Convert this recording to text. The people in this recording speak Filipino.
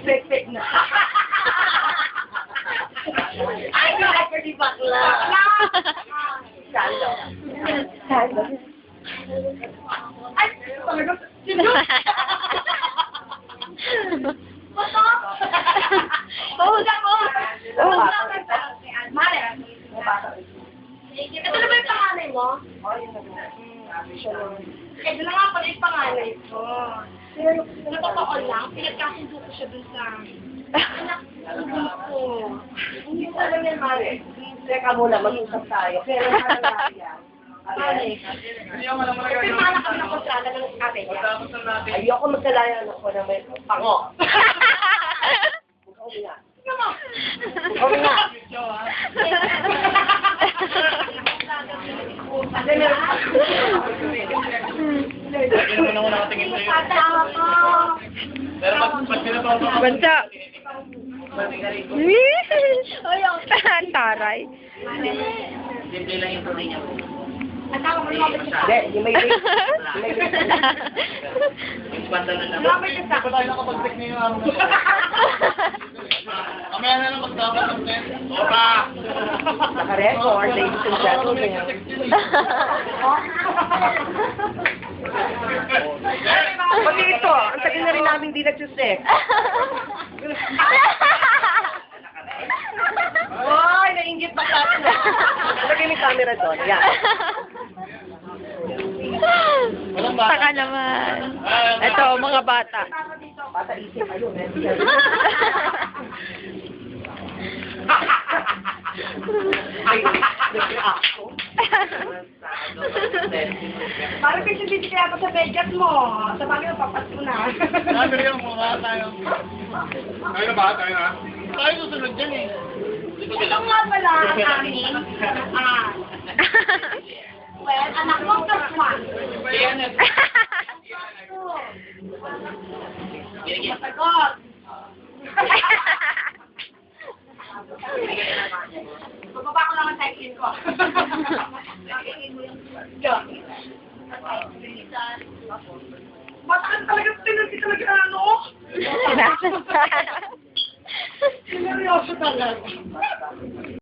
Nag-fake na. Ay, nakapar di bakla. Salo. Salo. Ay, talaga. Sino? Bato? Pahuga mo. Mare. Ito na ba yung panganay mo? Oo, yun na ba. Eh, doon na nga pala yung panganay ko. Sa totoo lang, pinagkasundo ko siya dun sa... Hindi ko. Hindi ko alam yan, Mare. Teka muna, mag-usap tayo. Pero nangyari yan. Mare. Kasi mana kami ng kontrata ng ate niya. Ayoko magkalayan ako na may pango. Ikaw nga. Ikaw mo. Ikaw nga. Bansa. Taray. Simple lang yung tunay niya. Hindi, yung may ring. Yung pantalon na Wala may kasak. Tayo nakapag-pick na yung araw na. Kamaya na lang magdapat ng tent. Opa! Naka-record, ladies and gentlemen. Pati ito, ang tagal na rin namin di nagsusek. Oy, nainggit ba sa atin? Lagay mo yung camera doon. Yan. Walang bata. Taka naman. Ito, mga bata. Bata isip ayun. Parang kasi hindi kaya ako sa bedjat mo. Sa bagay, papas ko na. Sabi rin yung mga tayo. Tayo na ba? Tayo na? Tayo susunod dyan eh. Ito nga pala ang aming well, anak mo plus one. Matagot. Bababa ko lang ang cycling ko. Matagal talaga tinansi talaga ano? Sinasasal. Sineryoso talaga.